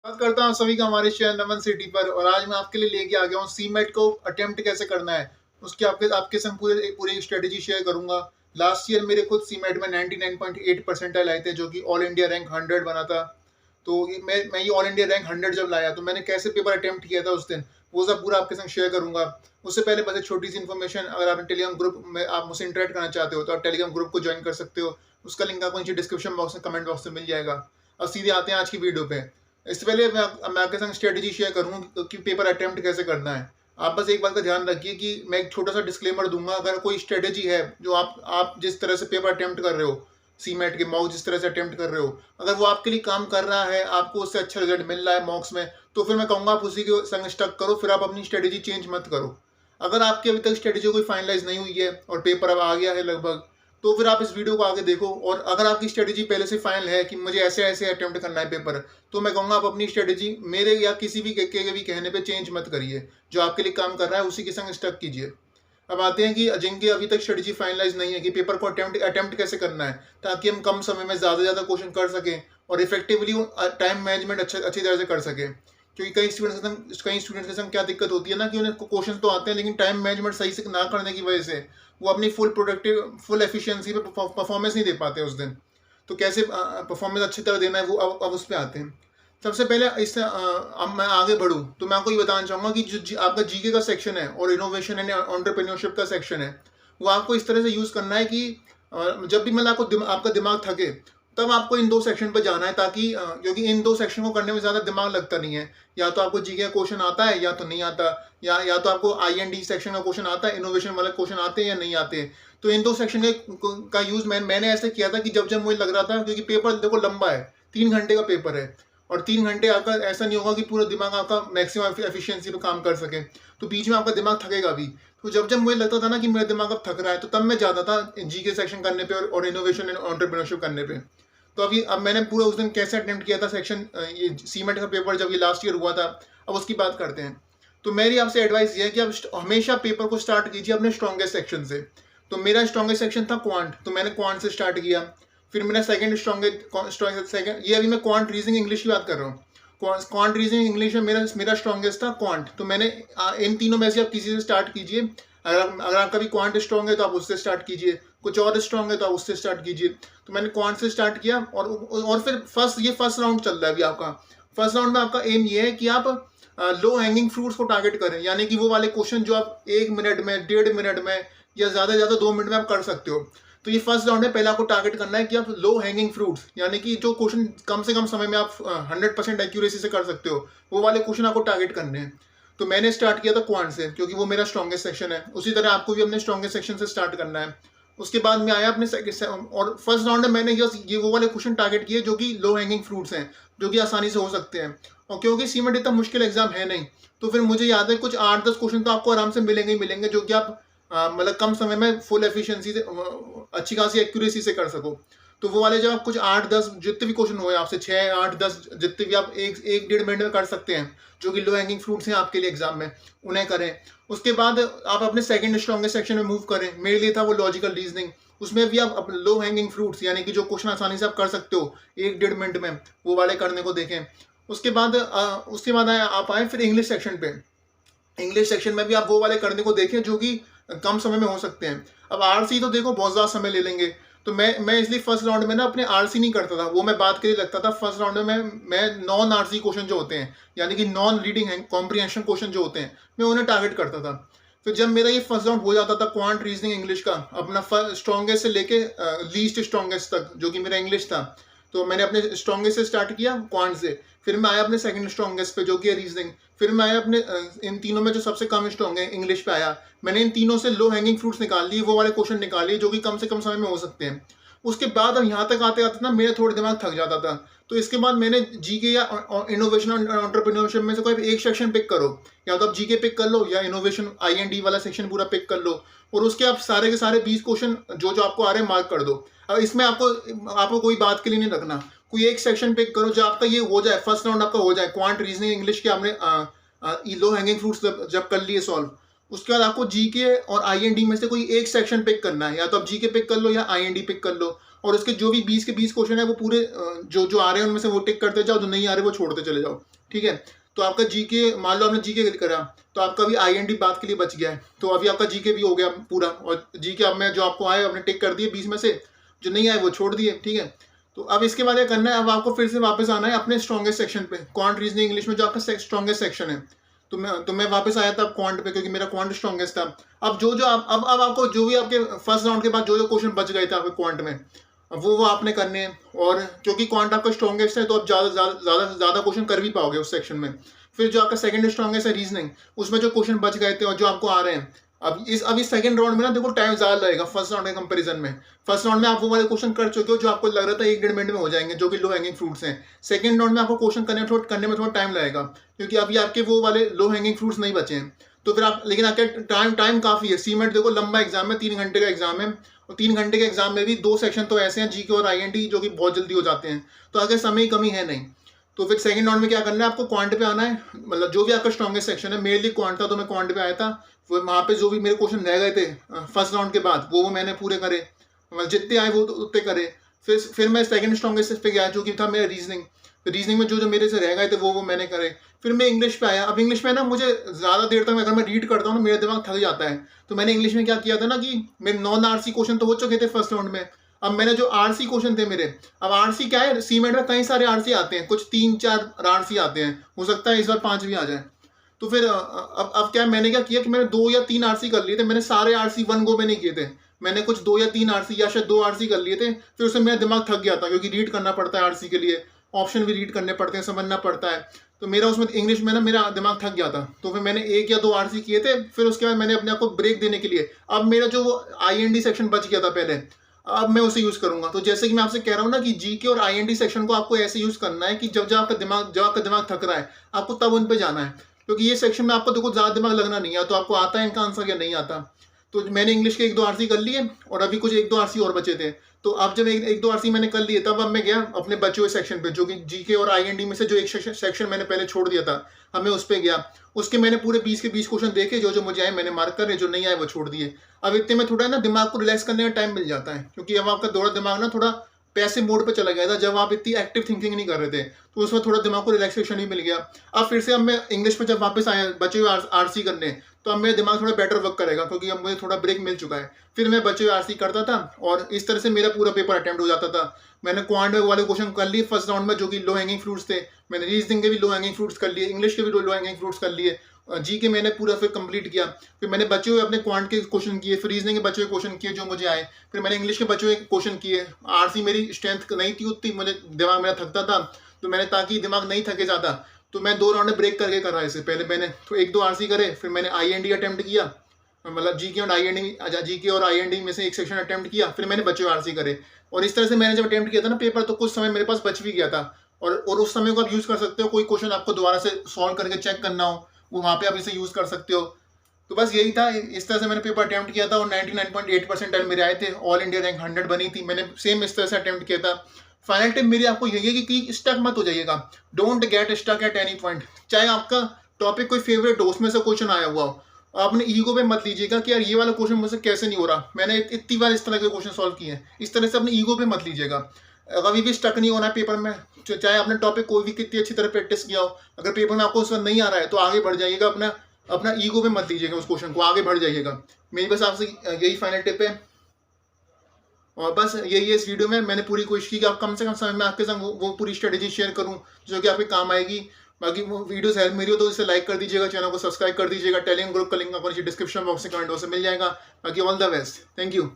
बात करता हूँ सभी का हमारे चैनल नमन सिटी पर। और आज मैं आपके लिए लेके आ गया हूँ सीमेट को अटेम्प्ट कैसे करना है। उसकी आपके आपके संग पूरे पूरी स्ट्रेटेजी शेयर करूंगा। लास्ट ईयर मेरे खुद सीमेट में 99.8 परसेंटाइल आए थे, जो कि ऑल इंडिया रैंक 100 बना था। तो मैं ये ऑल इंडिया रैंक 100 जब लाया तो मैंने कैसे पेपर अटेम्प्ट किया था उस दिन, वो सब पूरा आपके संग शेयर करूंगा। उससे पहले बस एक छोटी सी इन्फॉर्मेशन, अगर आप टेलीग्राम ग्रुप में आप मुझसे इंटरेक्ट करना चाहते हो तो आप टेलीग्राम ग्रुप को ज्वाइन कर सकते हो। उसका लिंक आपको नीचे डिस्क्रिप्शन बॉक्स में कमेंट बॉक्स में मिल जाएगा। अब सीधे आते हैं आज की वीडियो पे। इससे पहले मैं आपके संग स्ट्रेटेजी शेयर करूँगा कि पेपर अटेम्प्ट कैसे करना है। आप बस एक बात का ध्यान रखिए कि मैं एक छोटा सा डिस्क्लेमर दूंगा। अगर कोई स्ट्रेटेजी है जो आप जिस तरह से पेपर अटेम्प्ट कर रहे हो, सीमेट के मॉक जिस तरह से अटेम्प्ट कर रहे हो, अगर वो आपके लिए काम कर रहा है, आपको उससे अच्छा रिजल्ट मिल रहा है मॉक्स में, तो फिर मैं कहूँगा आप उसी के संग स्टक करो, फिर आप अपनी स्ट्रेटेजी चेंज मत करो। अगर आपकी अभी तक स्ट्रेटेजी कोई फाइनलाइज नहीं हुई है और पेपर अब आ गया है लगभग, तो फिर आप इस वीडियो को आगे देखो। और अगर आपकी स्ट्रेटेजी पहले से फाइनल है कि मुझे ऐसे ऐसे अटेम्प्ट करना है पेपर, तो मैं कहूँगा आप अपनी स्ट्रेटेजी मेरे या किसी भी के भी कहने पे चेंज मत करिए। जो आपके लिए काम कर रहा है उसी के संग स्टक कीजिए। अब आते हैं कि जिनकी अभी तक स्ट्रेटेजी फाइनलाइज नहीं है कि पेपर को अटेम्प्ट कैसे करना है, ताकि हम कम समय में ज़्यादा से ज़्यादा क्वेश्चन कर सकें और इफेक्टिवली टाइम मैनेजमेंट अच्छी तरह से कर सकें। क्योंकि कई स्टूडेंट्स के संग क्या दिक्कत होती है ना, कि उन्हें क्वेश्चन तो आते हैं लेकिन टाइम मैनेजमेंट सही से ना करने की वजह से वो अपनी फुल एफिशिएंसी पे परफॉर्मेंस नहीं दे पाते उस दिन। तो कैसे परफॉर्मेंस अच्छी तरह देना है, वो अब उस पर आते हैं। सबसे पहले अब मैं आगे बढ़ूँ तो मैं आपको ये बताना चाहूँगा कि आपका जीके का सेक्शन है और इनोवेशन एंड एंटरप्रेन्योरशिप का सेक्शन है, वो आपको इस तरह से यूज़ करना है कि जब भी मतलब आपका दिमाग थके, तब आपको इन दो सेक्शन पर जाना है, ताकि क्योंकि इन दो सेक्शन को करने में ज़्यादा दिमाग लगता नहीं है। या तो आपको जीके का क्वेश्चन आता है या तो नहीं आता, या तो आपको IND सेक्शन का क्वेश्चन आता है, इनोवेशन वाले क्वेश्चन आते हैं या नहीं आते। तो इन दो सेक्शन का यूज़ मैंने ऐसे किया था कि जब मुझे लग रहा था, क्योंकि पेपर देखो लंबा है, 3 घंटे का पेपर है, और 3 घंटे आपका ऐसा नहीं होगा कि पूरा दिमाग आपका मैक्सिमम एफिशिएंसी पे काम कर सके, तो बीच में आपका दिमाग थकेगा भी। तो जब मुझे लगता था ना कि मेरा दिमाग अब थक रहा है, तो तब मैं जाता था जीके सेक्शन करने पे और इनोवेशन एंड एंटरप्रेन्योरशिप करने पे। तो अब मैंने पूरा उस दिन कैसे अटेम्प्ट किया था सेक्शन, ये सीमेट का पेपर जब ये लास्ट ईयर हुआ था, अब उसकी बात करते हैं। तो मेरी आपसे एडवाइस ये है कि आप हमेशा पेपर को स्टार्ट कीजिए अपने स्ट्रॉन्गेस्ट सेक्शन से। तो मेरा स्ट्रॉन्गेस्ट सेक्शन था क्वांट, तो मैंने क्वांट से स्टार्ट किया। फिर मेरा सेकंड, ये अभी मैं क्वांट रीजनिंग इंग्लिश की बात कर रहा हूँ। क्वांट रीजनिंग इंग्लिश में मेरा स्ट्रॉन्गेस्ट था क्वांट। तो मैंने इन तीनों में से आप किसी से स्टार्ट कीजिए। अगर आपका भी क्वांट स्ट्रॉन्ग है तो आप उससे स्टार्ट कीजिए, कुछ और स्ट्रॉन्ग है तो आप उससे स्टार्ट कीजिए। तो मैंने क्वांट से स्टार्ट किया, और फिर फर्स्ट राउंड चल रहा है अभी आपका। फर्स्ट राउंड में आपका एम ये है कि आप लो हैंगिंग फ्रूट्स को टारगेट करें, यानी कि वो वाले क्वेश्चन जो आप 1 मिनट में, 1.5 मिनट में, या ज़्यादा से ज़्यादा 2 मिनट में आप कर सकते हो। तो ये फर्स्ट राउंड में पहले आपको टारगेट करना है कि आप लो हैंगिंग फ्रूट्स, यानी कि जो क्वेश्चन कम से कम समय में आप 100% एक्यूरेसी से कर सकते हो, वो वाले क्वेश्चन आपको टारगेट करने हैं। तो मैंने स्टार्ट किया था क्वांट से, क्योंकि वो मेरा स्ट्रॉन्गेस्ट सेक्शन है। उसी तरह आपको भी अपने स्ट्रॉन्गेस्ट सेक्शन से स्टार्ट करना है। उसके बाद मैं आया अपने और फर्स्ट राउंड में मैंने ये वो वाले क्वेश्चन टारगेट किए जो कि लो हैंगिंग फ्रूट्स हैं, जो कि आसानी से हो सकते हैं। और क्योंकि सीमेंट इतना मुश्किल एग्जाम है नहीं, तो फिर मुझे याद है कुछ 8-10 क्वेश्चन तो आपको आराम से मिलेंगे ही मिलेंगे, जो कि आप मतलब कम समय में फुल एफिशिएंसी से अच्छी खासी एक्यूरेसी से कर सको। तो वो वाले जब आप कुछ 8-10 जितने भी क्वेश्चन हुए आपसे, 6-8-10 जितने भी आप 1-1.5 मिनट में कर सकते हैं, जो कि लो हैंगिंग फ्रूट्स हैं आपके लिए एग्जाम में, उन्हें करें। उसके बाद आप अपने सेकंड स्ट्रॉन्गेस्ट सेक्शन में मूव करें। मेरे लिए था वो लॉजिकल रीजनिंग। उसमें भी आप लो हैंगिंग फ्रूट्स, यानी कि जो क्वेश्चन आसानी से आप कर सकते हो 1-1.5 मिनट में, वो वाले करने को देखें। उसके बाद आप आए फिर इंग्लिश सेक्शन पे। इंग्लिश सेक्शन में भी आप वो वाले करने को देखें जो कि कम समय में हो सकते हैं। अब आरसी तो देखो बहुत ज़्यादा समय ले लेंगे, तो मैं इसलिए फर्स्ट राउंड में ना अपने आरसी नहीं करता था, वो मैं बात के लिए लगता था। फर्स्ट राउंड में मैं नॉन आरसी क्वेश्चन जो होते हैं, यानी कि नॉन रीडिंग कॉम्प्रिहेंशन क्वेश्चन जो होते हैं, मैं उन्हें टारगेट करता था। फिर जब मेरा ये फर्स्ट राउंड हो जाता था क्वांट रीजनिंग इंग्लिश का, अपना स्ट्रॉन्गेस्ट से लेके लीस्ट स्ट्रॉन्गेस्ट तक, जो कि मेरा इंग्लिश था, तो मैंने अपने स्ट्रॉन्गेस्ट से स्टार्ट किया क्वांट से। फिर मैं आया अपने सेकंड स्ट्रॉन्गेस्ट पे, जो कि है रीजनिंग। फिर मैं आया अपने इन तीनों में जो सबसे कम स्ट्रॉन्ग है इंग्लिश पे आया। मैंने इन तीनों से लो हैंगिंग फ्रूट्स निकाल लिए, वो वाले क्वेश्चन निकाल लिए जो कि कम से कम समय में हो सकते हैं। उसके बाद अब यहाँ तक आते आते ना मेरा थोड़ा दिमाग थक जाता था। तो इसके बाद मैंने जीके या इनोवेशन और एंटरप्रेन्योरशिप में से कोई एक सेक्शन पिक करो, या तो आप जीके पिक कर लो या इनोवेशन IND वाला सेक्शन पूरा पिक कर लो, और उसके आप सारे के सारे 20 क्वेश्चन जो जो आपको आ रहे हैं मार्क कर दो। अब इसमें आपको कोई बात के लिए नहीं रखना, कोई एक सेक्शन पिक करो जो आपका ये हो जाए, फर्स्ट राउंड आपका हो जाए क्वांट रीजनिंग इंग्लिश के, आपने लो हैंगिंग फ्रूट्स जब कर लिए सॉल्व। उसके बाद आपको जीके और IND में से कोई एक सेक्शन पिक करना है, या तो आप जीके पिक कर लो या IND पिक कर लो। और उसके जो भी 20 के 20 क्वेश्चन है वो पूरे जो जो आ रहे हैं उनमें से वो टिक करते जाओ, जो नहीं आ रहे वो छोड़ते चले जाओ, ठीक है। तो आपका जीके, मान लो आपने जीके करा तो आपका भी आईएनडी बात के लिए बच गया है, तो अभी आपका जीके भी हो गया पूरा, और जीके अब मैं जो आपको आए आपने टिक कर दिए 20 में से, जो नहीं आए वो छोड़ दिए, ठीक है। तो अब इसके बाद क्या करना है, अब आपको फिर से वापस आना है अपने स्ट्रॉन्गेस्ट सेक्शन पे, क्वांट रीजनिंग इंग्लिश में जो आपका स्ट्रॉन्गेस्ट सेक्शन है। तो मैं वापस आया था क्वांट पे, क्योंकि मेरा क्वांट स्ट्रॉन्गेस्ट था। अब जो जो अब आपको जो भी आपके फर्स्ट राउंड के बाद जो जो क्वेश्चन बच गए थे आपके क्वांट में, अब वो आपने करने हैं। और क्योंकि क्वांट आपका स्ट्रॉन्गेस्ट है तो आप ज़्यादा क्वेश्चन कर भी पाओगे उस सेक्शन में। फिर जो आपका सेकंड स्ट्रॉन्गेस्ट है रीजनिंग, उसमें जो क्वेश्चन बच गए थे और जो आपको आ रहे हैं, अब इस सेकंड राउंड में ना देखो टाइम ज़्यादा लगेगा फर्स्ट राउंड के कंपैरिजन में। फर्स्ट राउंड में आप वो वाले क्वेश्चन कर चुके हो जो आपको लग रहा था 1-1.5 मिनट में हो जाएंगे, जो कि लो हैंगिंग फ्रूट्स हैं। सेकंड राउंड में आपको क्वेश्चन करने में थोड़ा टाइम लगेगा, क्योंकि अभी आपके वो वाले लो हैंगिंग फ्रूट्स नहीं बचे हैं। तो फिर आप, लेकिन आपके टाइम काफ़ी है। सीमेट देखो लंबा एग्जाम है, 3 घंटे का एग्जाम है, और 3 घंटे के एग्जाम में भी 2 सेक्शन तो ऐसे हैं जीके और आईएनटी जो कि बहुत जल्दी हो जाते हैं, तो आगे समय की कमी है नहीं। तो फिर सेकंड राउंड में क्या करना है, आपको क्वांट पे आना है, मतलब जो भी आपका स्ट्रॉन्गेस्ट सेक्शन है। मेरे लिए क्वांट था तो मैं क्वांट पे आया था। वहाँ पे जो भी मेरे क्वेश्चन रह गए थे फर्स्ट राउंड के बाद वो मैंने पूरे करे, मतलब जितने आए वो उतने करे। फिर मैं सेकंड स्ट्रॉन्गेस्ट पे गया जो कि था मेरा रीजनिंग। रीजनिंग में जो जो मेरे से रह गए थे वो मैंने करे। फिर मैं इंग्लिश पे आया। अब इंग्लिश में ना मुझे ज़्यादा देर तक अगर मैं रीड करता हूँ ना, मेरा दिमाग थक जाता है। तो मैंने इंग्लिश में क्या किया था ना कि मेरे नॉन आरसी क्वेश्चन तो हो चुके थे फर्स्ट राउंड में। अब मैंने जो आरसी क्वेश्चन थे मेरे, अब आरसी क्या है, सीमेंट में कई सारे आरसी आते हैं, कुछ 3-4 आरसी आते हैं, हो सकता है इस बार 5 भी आ जाए। तो फिर अब क्या मैंने क्या किया कि मैंने 2 या 3 आरसी कर लिए थे। मैंने सारे आरसी वन गो में नहीं किए थे, मैंने कुछ 2 या 3 आरसी या शायद 2 आरसी कर लिए थे। फिर उससे मेरा दिमाग थक गया था, क्योंकि रीड करना पड़ता है आरसी के लिए, ऑप्शन भी रीड करने पड़ते हैं, समझना पड़ता है। तो मेरा उसमें इंग्लिश में ना मेरा दिमाग थक गया था, तो फिर मैंने 1 या 2 आरसी किए थे। फिर उसके बाद मैंने अपने आप को ब्रेक देने के लिए, अब मेरा जो वो आईएनडी सेक्शन बच गया था पहले, अब मैं उसे यूज़ करूंगा। तो जैसे कि मैं आपसे कह रहा हूँ ना कि जीके और आईएनडी सेक्शन को आपको ऐसे यूज़ करना है कि जब जब आपका दिमाग थक रहा है, आपको तब उन पे जाना है। क्योंकि ये सेक्शन में आपको देखो ज़्यादा दिमाग लगना नहीं है, तो आपको आता है इनका आंसर या नहीं आता। तो मैंने इंग्लिश के 1-2 आरसी कर लिए, और अभी कुछ 1-2 आरसी और बचे थे। तो अब जब 1-2 आरसी मैंने कर लिए, तब अब मैं गया अपने बचे हुए सेक्शन पे, जो कि जीके और आईएनडी में से जो एक सेक्शन मैंने पहले छोड़ दिया था, अब मैं उस पर गया। उसके मैंने पूरे 20 के 20 क्वेश्चन देखे, जो जो मुझे आए मैंने मार्क करे, जो नहीं आए वो छोड़ दिए। अब इतने में थोड़ा ना दिमाग को रिलैक्स करने का टाइम मिल जाता है, क्योंकि अब आपका थोड़ा दिमाग ना थोड़ा पैसिव मोड पे चला गया था, जब आप इतनी एक्टिव थिंकिंग नहीं कर रहे थे, तो उसमें थोड़ा दिमाग को रिलैक्सेशन भी मिल गया। अब फिर से अब मैं इंग्लिश पे जब वापस आया बचे हुए आरसी करने, तो अब मेरा दिमाग थोड़ा बेटर वर्क करेगा, क्योंकि अब मुझे थोड़ा ब्रेक मिल चुका है। फिर मैं बचे हुए आरसी करता था, और इस तरह से मेरा पूरा पेपर अटेम्प्ट हो जाता था। मैंने क्वांट वाले क्वेश्चन कर लिए फर्स्ट राउंड में, जो कि लो हैंगिंग फ्रूट्स थे। मैंने रीजनिंग के भी लो हैंगिंग फ्रूट्स कर लिए, इंग्लिश के भी लो हैंगिंग फ्रूट्स कर लिए, जी के मैंने पूरा फिर कंप्लीट किया। फिर मैंने बचे हुए अपने क्वांट के क्वेश्चन किए, फिर रीजनिंग के बचे हुए क्वेश्चन किए जो मुझे आए। फिर मैंने इंग्लिश के बचे हुए क्वेश्चन किए। आरसी मेरी स्ट्रेंथ नहीं थी उतनी, मुझे दिमाग मेरा थकता था, तो मैंने, ताकि दिमाग नहीं थके ज़्यादा, तो मैं 2 राउंड में ब्रेक करके कर रहा है इसे। पहले मैंने तो 1-2 आरसी करे, फिर मैंने आईएनडी अटेम्प्ट किया, मतलब जीके और आईएनडी में से एक सेक्शन अटेम्प्ट किया, फिर मैंने बचे हुए आरसी करे। और इस तरह से मैंने जब अटेम्प्ट किया था ना पेपर, तो कुछ समय मेरे पास बच भी गया था। और उस समय को आप यूज़ कर सकते हो, कोई क्वेश्चन आपको दोबारा से सॉल्व करके चेक करना हो, वो वहाँ पे आप इसे यूज़ कर सकते हो। तो बस यही था, इस तरह से मैंने पेपर अटेम्प्ट किया था, और 99.8% मेरे आए थे। ऑल इंडिया रैंक 100 बनी थी। मैंने सेम इस तरह से अटेम्प्ट किया था। फाइनल टिप मेरी आपको यही है कि स्टक मत हो जाइएगा, don't get stuck at any point. चाहे आपका टॉपिक कोई फेवरेट हो, उसमें से क्वेश्चन आया हुआ हो, आपने ईगो पे मत लीजिएगा कि यार ये वाला क्वेश्चन मुझसे कैसे नहीं हो रहा, मैंने इतनी बार इस तरह के क्वेश्चन सॉल्व किए हैं। इस तरह से अपने ईगो पे मत लीजिएगा। कभी भी स्टक नहीं होना है पेपर में, चाहे आपने टॉपिक कोई भी कितनी अच्छी तरह प्रैक्टिस किया हो, अगर पेपर में आपको उसका नहीं आ रहा है तो आगे बढ़ जाइएगा। अपना ईगो पे मत लीजिएगा उस क्वेश्चन को, आगे बढ़ जाइएगा। मेरी बस आपसे यही फाइनल टिप है, और बस यही है। इस वीडियो में मैंने पूरी कोशिश की कि आप कम से कम समय में आपके संग वो पूरी स्ट्रेटेजी शेयर करूं जो कि आपके काम आएगी। बाकी वो वीडियोस हेल्प मेरी हो तो इसे लाइक कर दीजिएगा, चैनल को सब्सक्राइब कर दीजिएगा। टेलीग्राम ग्रुप का लिंक आपको नीचे डिस्क्रिप्शन बॉक्स में कमेंट बॉक्स में मिल जाएगा। बाकी all the best, thank you.